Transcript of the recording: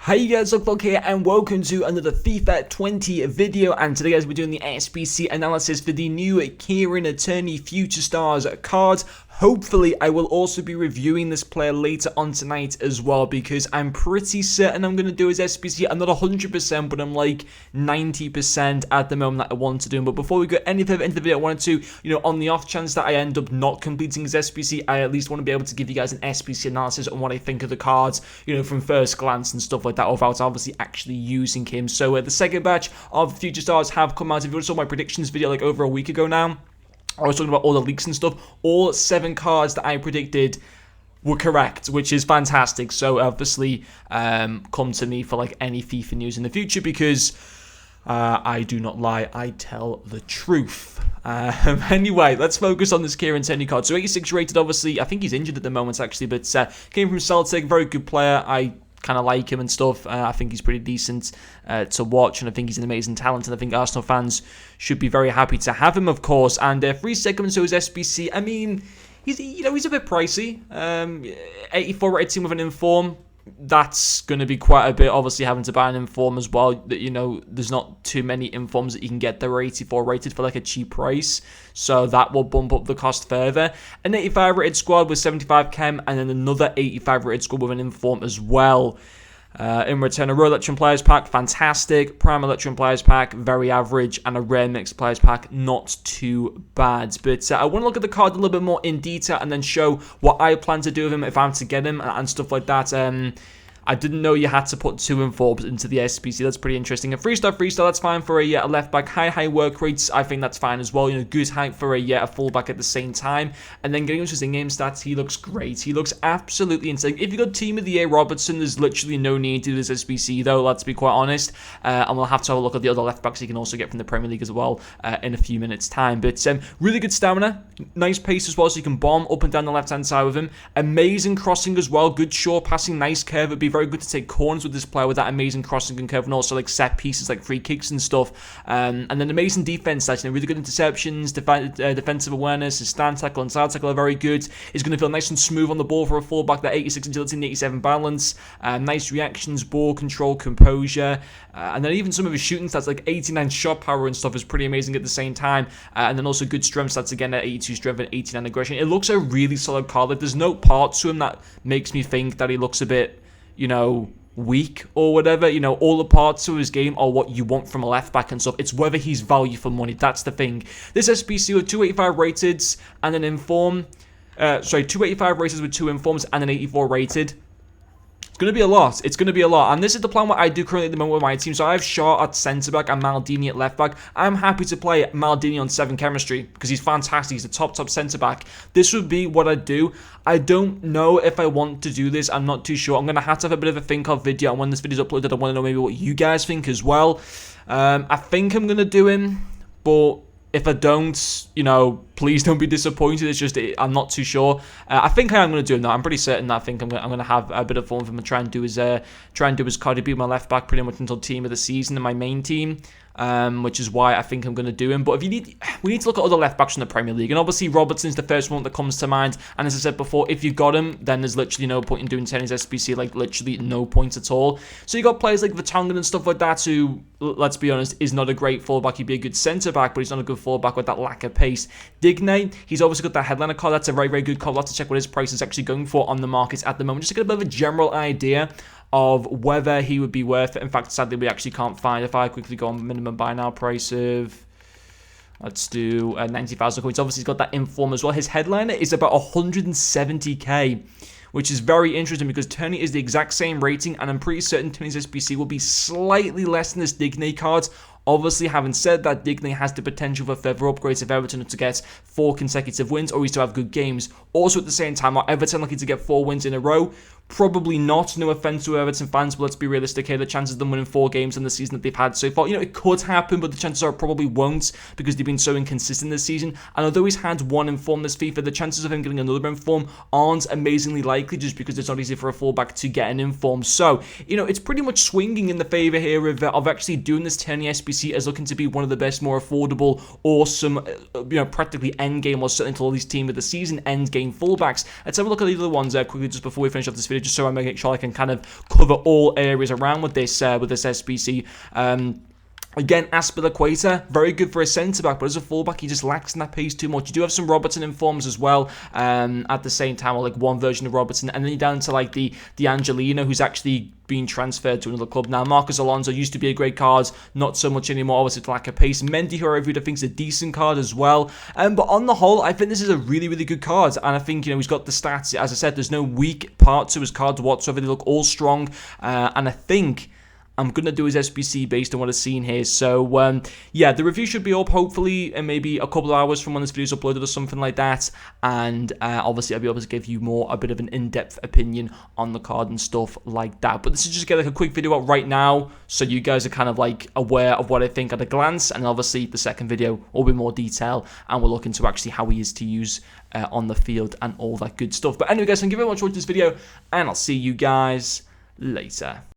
Hey guys, Look here and welcome to another FIFA 20 video, and today guys we're doing the SBC analysis for the new Kieran Tierney Future Stars card. Hopefully I will also be reviewing this player later on tonight as well, because I'm pretty certain I'm going to do his SBC. I'm not 100%, but I'm like 90% at the moment that I want to do him. But before we go any further into the video, I wanted to, on the off chance that I end up not completing his SBC, I at least want to be able to give you guys an SBC analysis on what I think of the cards, from first glance and stuff like that, without obviously actually using him. So the second batch of Future Stars have come out. If you saw my predictions video like over a week ago now, I was talking about all the leaks and stuff. All 7 cards that I predicted were correct, which is fantastic. So obviously, come to me for like any FIFA news in the future, because I do not lie, I tell the truth. Anyway, let's focus on this Kieran Tierney card. So 86 rated, obviously. I think he's injured at the moment, actually, but came from Celtic, very good player. I kind of like him and stuff. I think he's pretty decent to watch, and I think he's an amazing talent, and I think Arsenal fans should be very happy to have him, of course. And 3 seconds to his SBC. I mean, he's a bit pricey. 84 rated team with an inform. That's going to be quite a bit, obviously having to buy an inform as well. There's not too many informs that you can get that are 84 rated for like a cheap price, so that will bump up the cost further. An 85 rated squad with 75 chem, and then another 85 rated squad with an inform as well. In return, a Raw Electrum Players Pack, fantastic. Prime Electrum Players Pack, very average. And a Rare Mixed Players Pack, not too bad. But I want to look at the card a little bit more in detail and then show what I plan to do with him if I'm to get him and stuff like that. I didn't know you had to put 2 informs into the SBC. That's pretty interesting. A 3-star, that's fine for a left back. High work rates, I think that's fine as well. Good height for a fullback at the same time. And then getting into his in-game stats, he looks great. He looks absolutely insane. If you got Team of the Year Robertson, there's literally no need to do this SBC though, let's be quite honest. And we'll have to have a look at the other left backs you can also get from the Premier League as well in a few minutes' time. But really good stamina, nice pace as well, so you can bomb up and down the left-hand side with him. Amazing crossing as well, good short passing, nice curve. It'd be very good to take corners with this player with that amazing crossing and curve, and also like set pieces like free kicks and stuff. And then amazing defense stats, really good interceptions, defensive awareness, his stand tackle and side tackle are very good. He's going to feel nice and smooth on the ball for a fullback. That 86 agility and 87 balance, nice reactions, ball control, composure, and then even some of his shooting stats like 89 shot power and stuff is pretty amazing at the same time. And then also good strength stats again at 82 strength and 89 aggression. It looks a really solid card. Like, there's no part to him that makes me think that he looks a bit weak or whatever. All the parts of his game are what you want from a left back and stuff. It's whether he's value for money. That's the thing. This SBC with 285 rated and an inform, 285 rated with 2 informs and an 84 rated. It's going to be a lot. It's going to be a lot. And this is the plan what I do currently at the moment with my team. So I have Shaw at centre-back and Maldini at left-back. I'm happy to play Maldini on 7 chemistry because he's fantastic. He's a top centre-back. This would be what I do. I don't know if I want to do this. I'm not too sure. I'm going to have a bit of a think-of video. And when this video is uploaded, I want to know maybe what you guys think as well. I think I'm going to do him. But if I don't, please don't be disappointed. It's just I'm not too sure. I think I am going to do him now. I'm pretty certain that I think I'm going to have a bit of fun with him and try and do his card. He'll be my left back pretty much until team of the season in my main team. Which is why I think I'm going to do him. But we need to look at other left backs from the Premier League, and obviously Robertson's the first one that comes to mind. And as I said before, if you got him, then there's literally no point in doing Tierney's SBC, like literally no point at all. So you got players like Vertonghen and stuff like that, who, let's be honest, is not a great fullback. He'd be a good centre back, but he's not a good fullback with that lack of pace. Digne, he's obviously got that headliner card. That's a very, very good card. We'll have to check what his price is actually going for on the market at the moment, just to get a bit of a general idea of whether he would be worth it. In fact, sadly, we actually can't find. If I quickly go on minimum buy now price of, let's do 90,000 coins. Obviously, he's got that inform as well. His headliner is about 170k, which is very interesting because Tierney is the exact same rating, and I'm pretty certain Tierney's SBC will be slightly less than this Digne card. Obviously, having said that, Digne has the potential for further upgrades if Everton to get 4 consecutive wins, or he's to have good games. Also, at the same time, are Everton lucky to get 4 wins in a row? Probably not. No offense to Everton fans, but let's be realistic here. The chances of them winning 4 games in the season that they've had so far, it could happen, but the chances are it probably won't because they've been so inconsistent this season. And although he's had 1 inform this FIFA, the chances of him getting another inform aren't amazingly likely, just because it's not easy for a fullback to get an inform. So, it's pretty much swinging in the favour here of actually doing this Tierney SBC as looking to be one of the best, more affordable, awesome, practically end game, or certainly to all these team of the season end game fullbacks. Let's have a look at the other ones quickly just before we finish off this video. video, just so I make sure I can kind of cover all areas around with this SBC. Again, Aspilicueta, very good for a centre-back, but as a fullback, he just lacks in that pace too much. You do have some Robertson in forms as well, at the same time, or like one version of Robertson, and then you're down to like the Angelino, who's actually being transferred to another club now. Marcos Alonso used to be a great card, not so much anymore, obviously to lack of pace. Mendy, who I reviewed, I think is a decent card as well. But on the whole, I think this is a really, really good card, and I think, you know, he's got the stats. As I said, there's no weak part to his cards whatsoever. They look all strong, and I think I'm going to do his SBC based on what I've seen here. So, yeah, the review should be up, hopefully, in maybe a couple of hours from when this video is uploaded or something like that. And, obviously, I'll be able to give you a bit of an in-depth opinion on the card and stuff like that. But this is just like a quick video out right now, so you guys are kind of, like, aware of what I think at a glance. And, obviously, the second video will be more detail, and we'll look into actually how he is to use on the field and all that good stuff. But anyway, guys, thank you very much for watching this video, and I'll see you guys later.